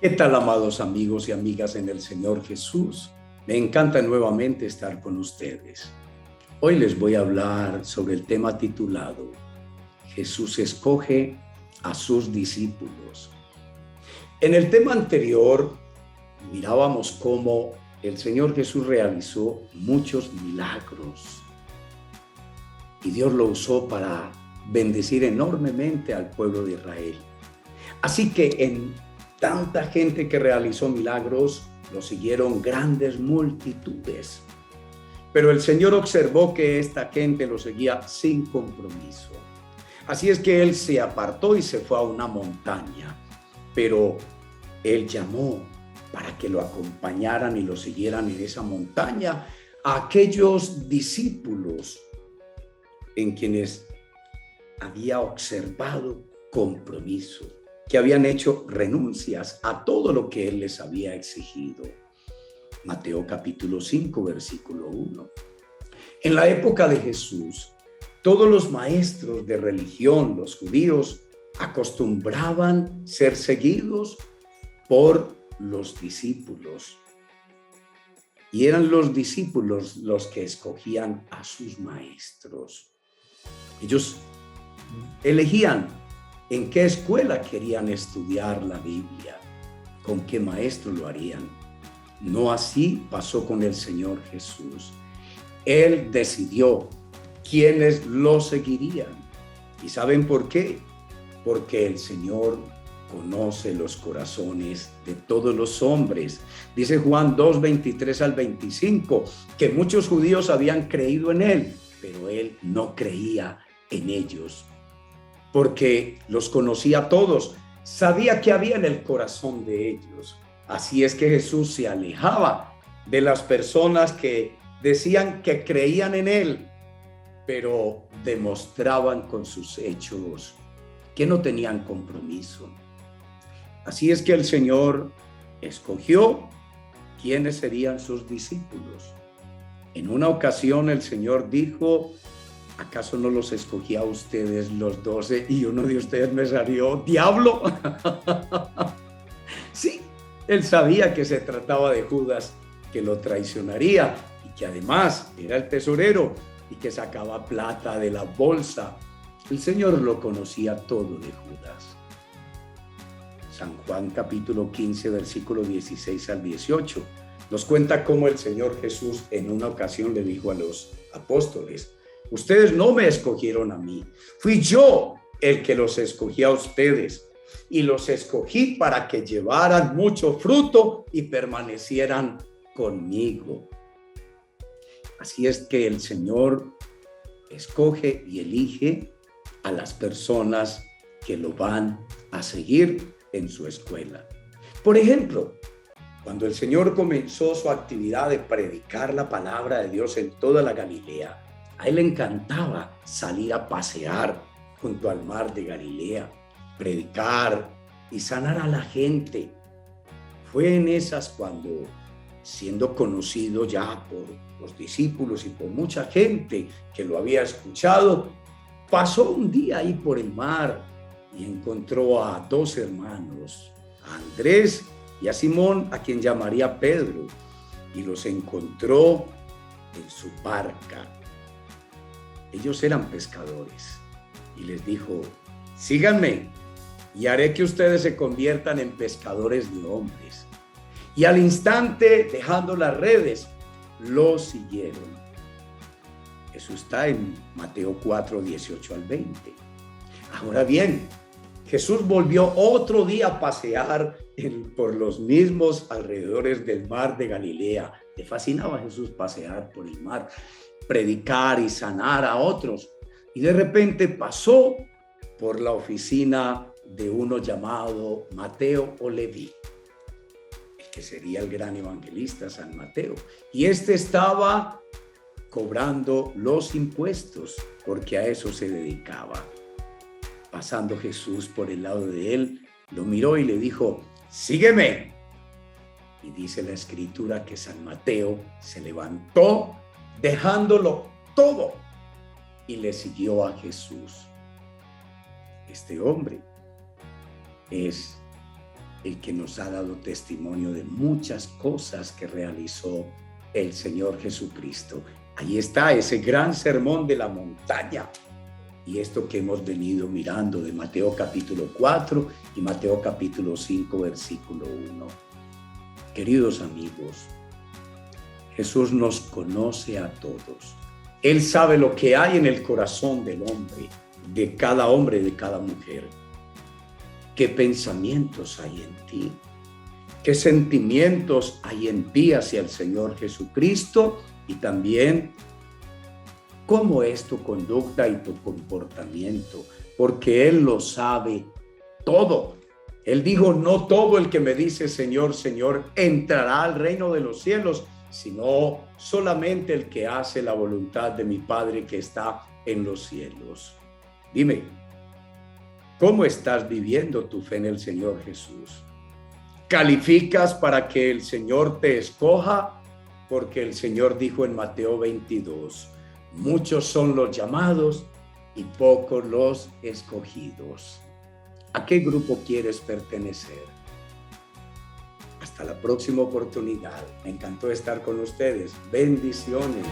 ¿Qué tal, amados amigos y amigas en el Señor Jesús? Me encanta nuevamente estar con ustedes. Hoy les voy a hablar sobre el tema titulado Jesús escoge a sus discípulos. En el tema anterior mirábamos cómo el Señor Jesús realizó muchos milagros y Dios lo usó para bendecir enormemente al pueblo de Israel. Así que en tanta gente que realizó milagros, lo siguieron grandes multitudes. Pero el Señor observó que esta gente lo seguía sin compromiso. Así es que Él se apartó y se fue a una montaña. Pero Él llamó para que lo acompañaran y lo siguieran en esa montaña a aquellos discípulos en quienes había observado compromiso, que habían hecho renuncias a todo lo que Él les había exigido. Mateo capítulo 5, versículo 1. En la época de Jesús, todos los maestros de religión, los judíos, acostumbraban ser seguidos por los discípulos. Y eran los discípulos los que escogían a sus maestros. Ellos elegían en qué escuela querían estudiar la Biblia, con qué maestro lo harían. No así pasó con el Señor Jesús. Él decidió quiénes lo seguirían. ¿Y saben por qué? Porque el Señor conoce los corazones de todos los hombres. Dice Juan 2, 23 al 25, que muchos judíos habían creído en Él, pero Él no creía en ellos, porque los conocía a todos, sabía qué había en el corazón de ellos. Así es que Jesús se alejaba de las personas que decían que creían en Él, pero demostraban con sus hechos que no tenían compromiso. Así es que el Señor escogió quiénes serían sus discípulos. En una ocasión el Señor dijo: ¿acaso no los escogí a ustedes los 12 y uno de ustedes me salió diablo? Sí, Él sabía que se trataba de Judas, que lo traicionaría y que además era el tesorero y que sacaba plata de la bolsa. El Señor lo conocía todo de Judas. San Juan capítulo 15, versículo 16 al 18, nos cuenta cómo el Señor Jesús en una ocasión le dijo a los apóstoles: ustedes no me escogieron a mí, fui yo el que los escogí a ustedes, y los escogí para que llevaran mucho fruto y permanecieran conmigo. Así es que el Señor escoge y elige a las personas que lo van a seguir en su escuela. Por ejemplo, cuando el Señor comenzó su actividad de predicar la palabra de Dios en toda la Galilea, a Él le encantaba salir a pasear junto al mar de Galilea, predicar y sanar a la gente. Fue en esas cuando, siendo conocido ya por los discípulos y por mucha gente que lo había escuchado, pasó un día ahí por el mar y encontró a dos hermanos, a Andrés y a Simón, a quien llamaría Pedro, y los encontró en su barca. Ellos eran pescadores y les dijo: síganme y haré que ustedes se conviertan en pescadores de hombres. Y al instante, dejando las redes, lo siguieron. Eso está en Mateo 4, 18 al 20. Ahora bien, Jesús volvió otro día a pasear por los mismos alrededores del mar de Galilea. Le fascinaba a Jesús pasear por el mar, predicar y sanar a otros. Y de repente pasó por la oficina de uno llamado Mateo o Leví, el que sería el gran evangelista San Mateo. Y este estaba cobrando los impuestos, porque a eso se dedicaba. Pasando Jesús por el lado de él, lo miró y le dijo: sígueme. Y dice la escritura que San Mateo se levantó dejándolo todo y le siguió a Jesús. Este hombre es el que nos ha dado testimonio de muchas cosas que realizó el Señor Jesucristo. Ahí está ese gran sermón de la montaña. Y esto que hemos venido mirando de Mateo capítulo 4 y Mateo capítulo 5, versículo 1. Queridos amigos, Jesús nos conoce a todos. Él sabe lo que hay en el corazón del hombre, de cada mujer. ¿Qué pensamientos hay en ti? ¿Qué sentimientos hay en ti hacia el Señor Jesucristo? Y también, ¿cómo es tu conducta y tu comportamiento? Porque Él lo sabe todo. Él dijo, no todo el que me dice Señor, Señor, entrará al reino de los cielos, sino solamente el que hace la voluntad de mi Padre que está en los cielos. Dime, ¿cómo estás viviendo tu fe en el Señor Jesús? ¿Calificas para que el Señor te escoja? Porque el Señor dijo en Mateo 22, muchos son los llamados y pocos los escogidos. ¿A qué grupo quieres pertenecer? Hasta la próxima oportunidad. Me encantó estar con ustedes. Bendiciones.